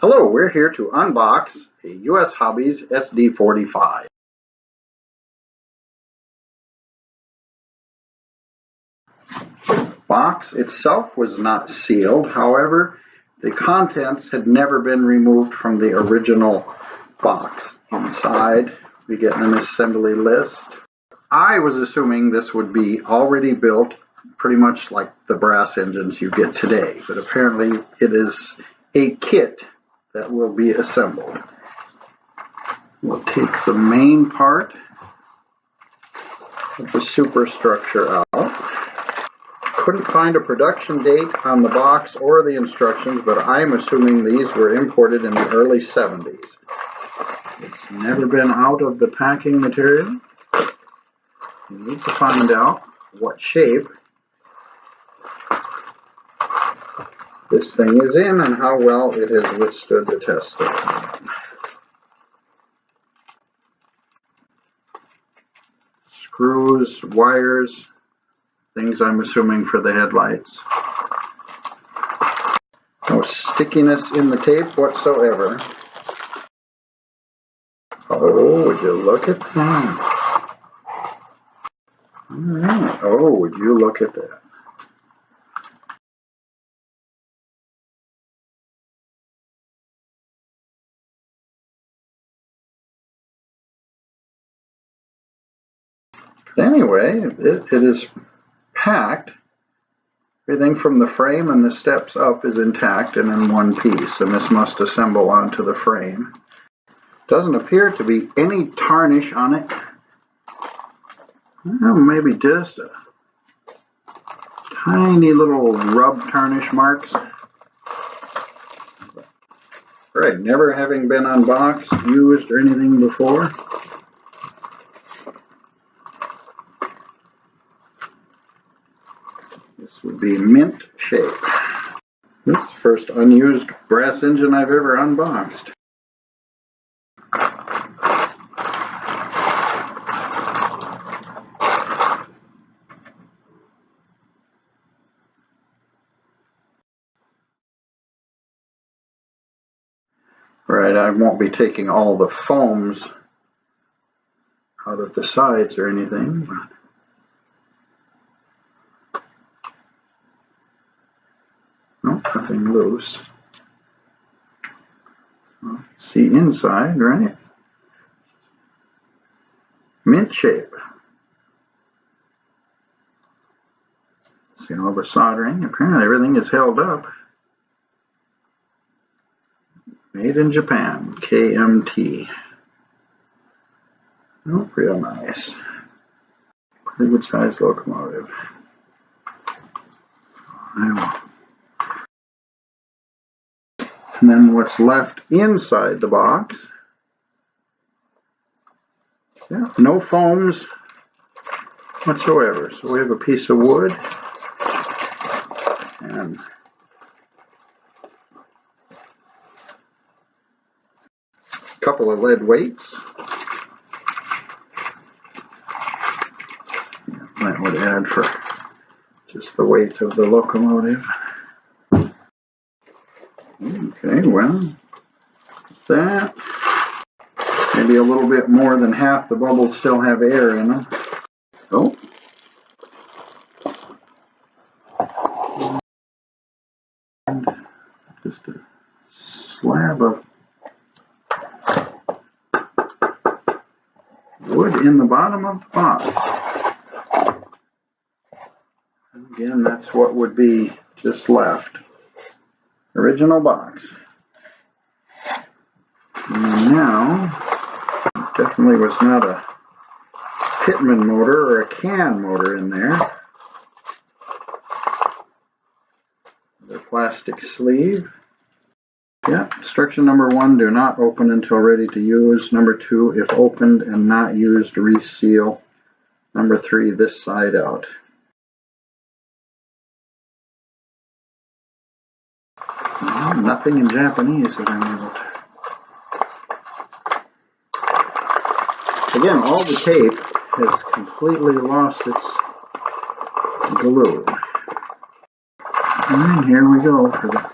Hello, we're here to unbox a USHobbies SD45. Box itself was not sealed, however, the contents had never been removed from the original box. Inside, we get an assembly list. I was assuming this would be already built, pretty much like the brass engines you get today, but apparently it is a kit that will be assembled. We'll take the main part of the superstructure out. Couldn't find a production date on the box or the instructions, but I'm assuming these were imported in the early 70s. It's never been out of the packing material. You need to find out what shape this thing is in and how well it has withstood the test of time. Screws, wires, things I'm assuming for the headlights. No stickiness in the tape whatsoever. Oh, would you look at that? Alright, oh, would you look at that? Anyway, it is packed. Everything from the frame and the steps up is intact and in one piece, and this must assemble onto the frame. Doesn't appear to be any tarnish on it. Well, maybe just a tiny little rub tarnish marks. Right, never having been unboxed, used, or anything before. This would be mint shape. This is the first unused brass engine I've ever unboxed. Right, I won't be taking all the foams out of the sides or anything, but nope, nothing loose. See inside, right? Mint shape. See all the soldering. Apparently everything is held up. Made in Japan, KMT. Oh, real nice. Pretty good sized locomotive. And then what's left inside the box. Yeah, no foams whatsoever. So we have a piece of wood and a couple of lead weights. That would add for just the weight of the locomotive. Okay, well, that maybe a little bit more than half the bubbles still have air in them. Oh. And just a slab of wood in the bottom of the box. Again, that's what would be just left. Original box. And now, definitely was not a Pitman motor or a can motor in there. The plastic sleeve. Yeah, instruction number 1, do not open until ready to use. Number 2, if opened and not used, reseal. Number 3, this side out. Well, nothing in Japanese that I'm able to. Again, all the tape has completely lost its glue. And here we go for the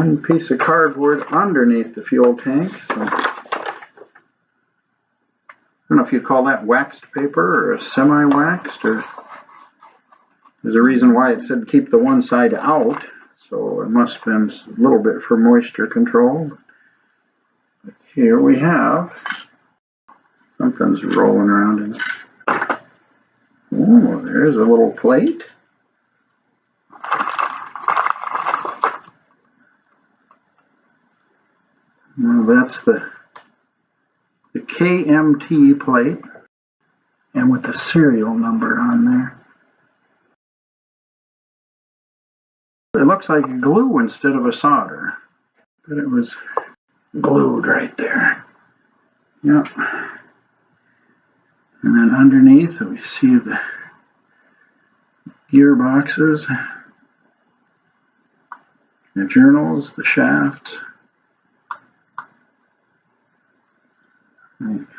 one piece of cardboard underneath the fuel tank. So I don't know if you'd call that waxed paper or a semi-waxed, or there's a reason why it said keep the one side out, so it must have been a little bit for moisture control. But here we have something's rolling around in it. Oh, there's a little plate. Well, that's the KMT plate, and with the serial number on there. It looks like glue instead of a solder, but it was glued right there. Yep. And then underneath we see the gearboxes, the journals, the shafts.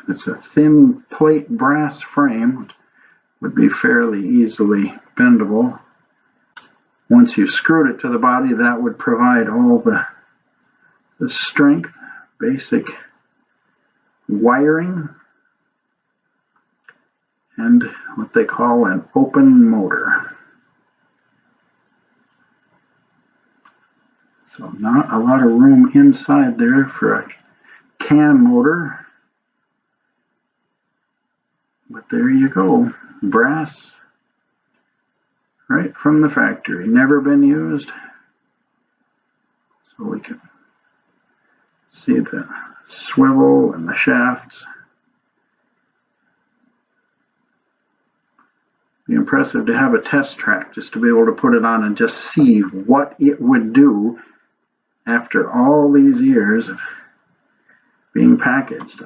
It's a thin plate brass frame, which would be fairly easily bendable. Once you screwed it to the body, that would provide all the strength, basic wiring, and what they call an open motor. So not a lot of room inside there for a cam motor. But there you go, brass, right from the factory, never been used. So we can see the swivel and the shafts. Be impressive to have a test track just to be able to put it on and just see what it would do after all these years of being packaged.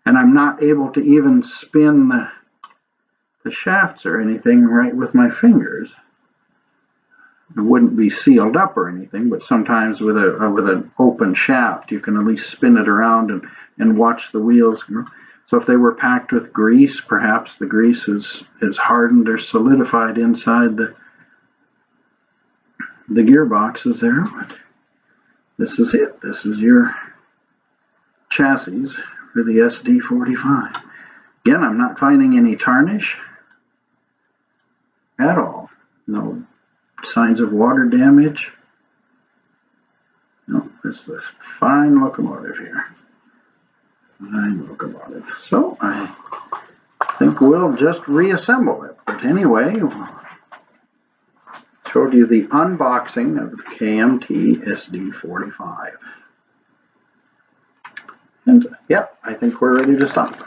And I'm not able to even spin the shafts or anything right with my fingers. It wouldn't be sealed up or anything, but sometimes with an open shaft you can at least spin it around and watch the wheels. So if they were packed with grease, perhaps the grease is hardened or solidified inside the gearboxes there. But this is it. This is your chassis for the SD45. Again, I'm not finding any tarnish at all. No signs of water damage. No, this is a fine locomotive here. Fine locomotive. So I think we'll just reassemble it. But anyway, showed you the unboxing of the KMT SD45. And yep, I think we're ready to stop.